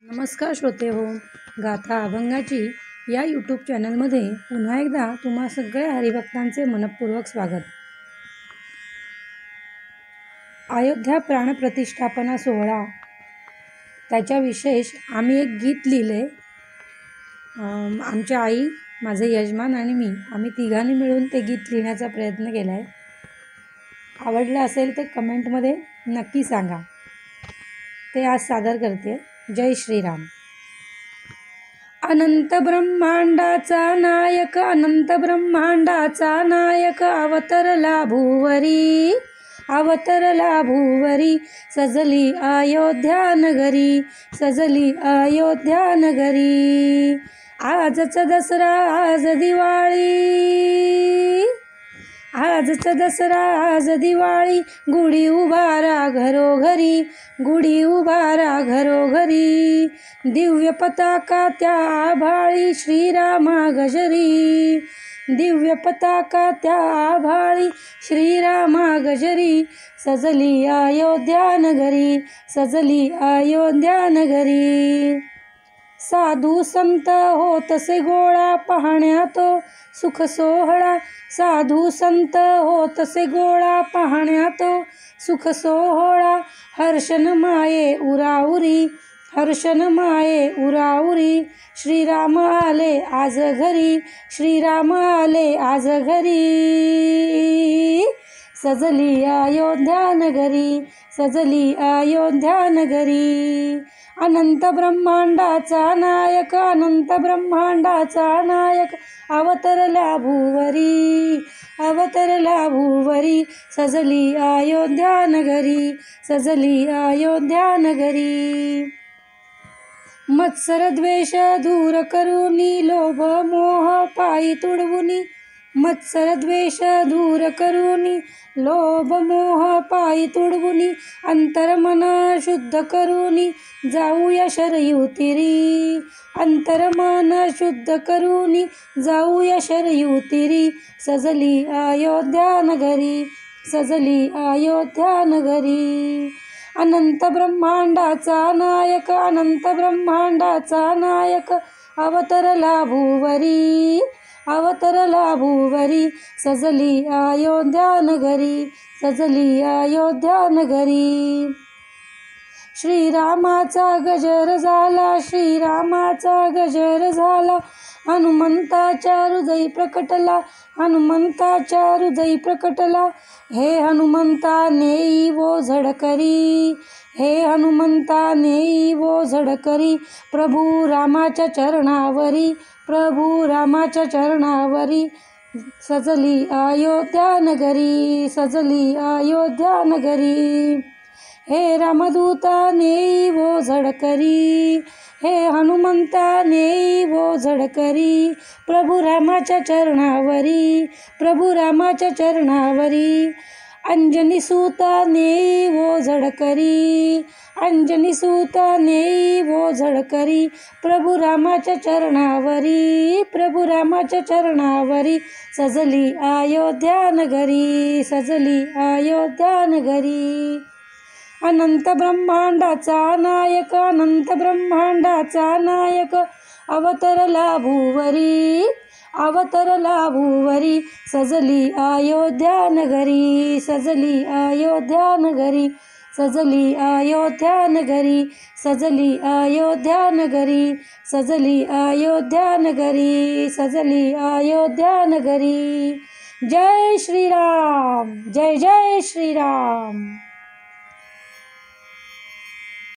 नमस्कार श्रोते हो, गाथा अभंगाची या यूट्यूब चॅनलमध्ये पुन्हा एकदा तुम्हा सगळ्या हरिभक्तांचे मनपूर्वक स्वागत. अयोध्या प्राणप्रतिष्ठापना सोहळा त्याच्या विशेष आम्ही एक गीत लिहिले. आमच्या आई, माझे यजमान आणि मी आम्ही तिघांनी मिळून ते गीत लिहिण्याचा प्रयत्न केला आहे. आवडलं असेल तर कमेंटमध्ये नक्की सांगा. ते आज सादर करते. जय श्रीराम. अनंत ब्रह्मांडाचा नायक, अनंत ब्रह्मांडाचा नायक, अवतरला भुवरी, अवतरला भुवरी. सजली अयोध्या नगरी, सजली अयोध्या नगरी. आजच दसरा आज दिवाळी, आजच दसरा आज दिवाळी. गुढी उभारा घरोघरी, गुढी उभारा घरोघरी. दिव्य पताका त्या आभाळी, श्रीरामा गजरी. दिव्य पताका त्या आभाळी, श्रीरामा गजरी. सजली अयोध्या नगरी, सजली अयोध्या नगरी. साधू संत होतसे गोळा, पाहण्या तो सुख सोहळा. साधू संत होतसे गोळा, पाहण्या तो सुख सोहळा. हर्षन माये उराउरी, हर्षन माये उराउरी. श्रीराम आले आज घरी, श्रीराम आले आज घरी. सजली अयोध्या नगरी, सजली अयोध्या नगरी. अनंत ब्रह्मांडाचा नायक, अनंत ब्रह्मांडाचा नायक, अवतरला भुवरी, अवतरला भुवरी. सजली अयोध्या नगरी, सजली अयोध्या नगरी. मत्सर द्वेष दूर करूनी, लोभ मोह पायी तुडवुनी. मत्सर द्वेष दूर करूनी, लोभ मोह पायी तुडवुनी. अंतर्मन शुद्ध करूनी, जाऊया शरयू तीरी. अंतर्मन शुद्ध करूनी, जाऊया शरयू तीरी. सजली अयोध्या नगरी, सजली अयोध्या नगरी. अनंत ब्रह्मांडाचा नायक, अनंत ब्रह्मांडाचा नायक, अवतरला भुवरी, अवतरला भुवरी. सजली अयोध्या नगरी, सजली अयोध्या नगरी. श्रीरामाचा गजर झाला, श्रीरामाचा गजर झाला. हनुमंताच्या हृदयी प्रकटला, हनुमंताच्या हृदयी प्रकटला. हे हनुमंता नेई ओझड करी, हे हनुमंता नेई ओझड करी. प्रभू रामाच्या चरणावरी, प्रभू रामाच्या चरणावरी. सजली अयोध्या नगरी, सजली अयोध्या नगरी. हे रामदूता नेई ओझड करी, हे हनुमंता नेई ओझड करी. प्रभू रामाच्या चरणावरी, प्रभू रामाच्या चरणावरी. अंजनी सूता नेई ओझड करी, अंजनी सूता नेई ओझड करी. प्रभू रामाच्या चरणावरी, प्रभू रामाच्या चरणावरी. सजली अयोध्या नगरी, सजली अयोध्या नगरी. अनंत ब्रह्मांडाचा नायक, अनंत ब्रह्मांडाचा नायक, अवतरला भुवरी, अवतरला भुवरी. सजली अयोध्या नगरी, सजली अयोध्या नगरी. सजली अयोध्या नगरी, सजली अयोध्या नगरी. सजली अयोध्या नगरी, सजली अयोध्या नगरी. जय श्रीराम, जय जय श्रीराम.